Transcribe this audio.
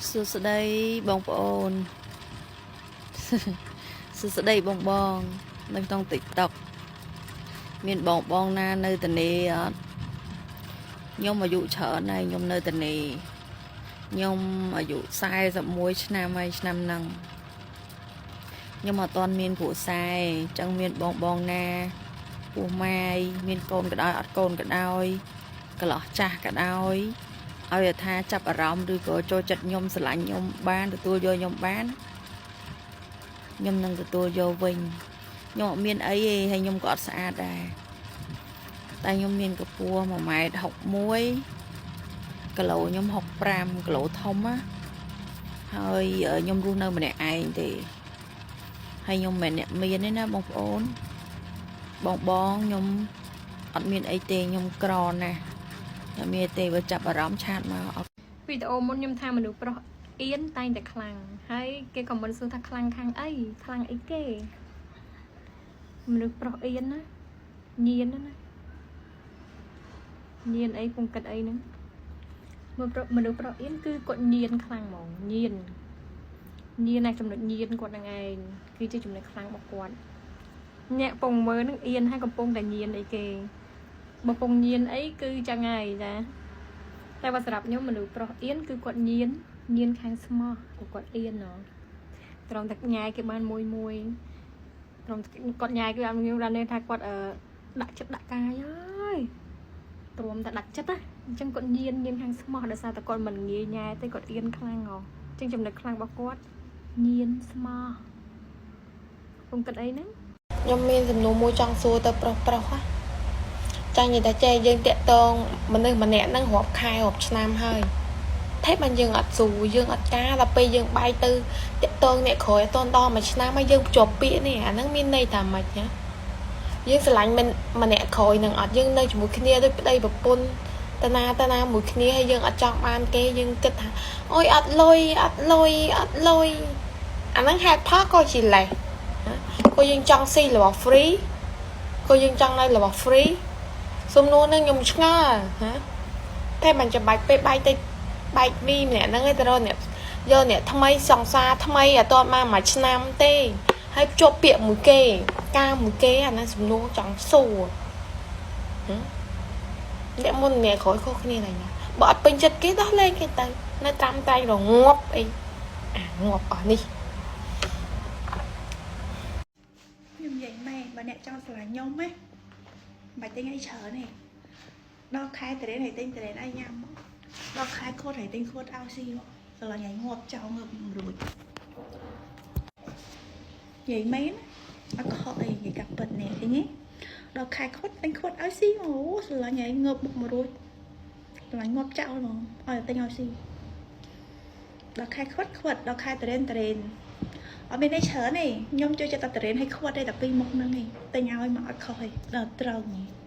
សួស្តីបងប្អូនសួស្តីបងបងនៅក្នុង TikTok មានបងណានៅទនេអត់ខ្ញុំអាយុច្រើនហើយខ្ញុំនៅទនេខ្ញុំអាយុ41ឆ្នាំហើយឆ្នាំហ្នឹងខ្ញុំអត់ទាន់មានគ្រួសារអញ្ចឹងមានបងណាពោះម៉ាយមានកូនក៏ដោយអត់កូនក៏ដោយកន្លោះចាស់ក៏ដោយឲ្យថាចាប់អារម្មណ៍ឬក៏ចូលចិត្តខ្ញុំស្រឡាញ់ខ្ញុំបានទទួលយកខ្ញុំបានខ្ញុំនឹងទទួលយកវិញខ្ញុំអត់មានអីទេហើយខ្ញុំក៏អត់ស្អាតដែរតែខ្ញុំមានកម្ពស់1.61 ម៉ែត្រគីឡូខ្ញុំ65គីឡូធំណាហើយខ្ញុំរស់នៅម្នាក់ឯងទេហើយខ្ញុំមិនអ្នកមានទេណាបងប្អូនបងខ្ញុំអត់មានអីទេខ្ញុំក្រណាស់តែមានទេបើចាប់អារម្មណ៍ឆាតមកវីដេអូមុនខ្ញុំថាមនុស្សប្រុសអៀនតែងតែខ្លាំងហើយគេក៏មិនសួរថាខ្លាំងខាងអីខ្លាំងអីគេមនុស្សប្រុសអៀនណាញៀនណាញៀនអីពុំគិតអីហ្នឹងមនុស្សប្រុសអៀនគឺគាត់ញៀនខ្លាំងហ្មងញៀនណាចំណុចញៀនគាត់នឹងឯងគឺជាចំណុចខ្លាំងរបស់គាត់អ្នកពងមើលនឹងអៀនហើយកំពុងតែញៀនអីគេបើពងញៀនអីគឺចឹងហើយចាតែបើសម្រាប់ខ្ញុំមនុស្សប្រុសអៀនគឺគាត់ញៀនខាងស្មោះគាត់អៀនណត្រង់តែញ៉ាយគេបានមួយត្រង់គាត់ញ៉ាយគឺខ្ញុំដល់នេះថាគាត់ដាក់ចិត្តដាក់កាយហើយទ្រាំតែដាក់ចិត្តណាអញ្ចឹងគាត់ញៀនខាងស្មោះដោយសារតែគាត់មិនងាយញ៉ាយទេគាត់អៀនខ្លាំងហ៎អញ្ចឹងចំណុចខ្លាំងរបស់គាត់ញៀនស្មោះខ្ញុំគិតអីហ្នឹងខ្ញុំមានសំណួរមួយចង់សួរទៅប្រុសណាចាញ់និយាយតែចេះយើងតាក់តងមនុស្សម្នាក់ហ្នឹងរាប់ខែរាប់ឆ្នាំហើយតែបើយើងអត់សួរយើងអត់ការដល់ពេលយើងបាយទៅតាក់តងអ្នកក្រោយអត់តដល់មួយឆ្នាំហើយយើងជាប់ពាក្យនេះអាហ្នឹងមានន័យថាម៉េចណាយើងស្រឡាញ់ម្នាក់ក្រោយនឹងអត់យើងនៅជាមួយគ្នាដូចប្តីប្រពន្ធតាណាមួយគ្នាហើយយើងអត់ចង់បានគេយើងគិតថាអូយអត់លុយអាហ្នឹងហេតុផលក៏ជាលេសក៏យើងចង់ស៊ីរបស់ free ក៏យើងចង់នៅរបស់ free សំណួរនឹងខ្ញុំឆ្ងល់ណាតែមិនចាំបាច់ពេលបែកទៅបែកមីម្នាក់ហ្នឹងឯងទៅរកអ្នកយកអ្នកថ្មីសង្សារថ្មីអត់ទាន់បានមួយឆ្នាំទេហើយជាប់ពាក្យមួយគេការមួយគេអាហ្នឹងសំណួរចង់សួរអ្នកមុនអ្នកក្រោយខុសគ្នាណាបើអត់ពេញចិត្តគេដោះលែងគេទៅនៅតាមតែងរងាប់អីងាប់អស់នេះខ្ញុំនិយាយម៉ែបើអ្នកចង់ស្រឡាញ់ខ្ញុំហ៎មិនទិញអីច្រើនទេដល់ខែតរេនឲ្យទិញតរេនអីញ៉ាំដល់ខែខូតឲ្យទិញខូតឲ្យស៊ីស្រឡាញ់ឲ្យងាប់ចោលងើបរួចនិយាយមែនអត់ខុសអីនិយាយកាប់ពិតនេះឃើញទេដល់ខែខូតទិញខូតឲ្យស៊ីអូស្រឡាញ់ឲ្យងើបមុខមករួចស្រឡាញ់ងាប់ចោលហ្មងឲ្យទិញឲ្យស៊ីដល់ខែខូតដល់ខែតរេនអត់មានអីច្រើនទេខ្ញុំចូលចិត្តតែតរេនឲ្យខ្វាត់ទេតែពីរមុខហ្នឹងឯងតែញ៉ាំឲ្យមកអត់ខុសទេដល់ត្រូវហ្មង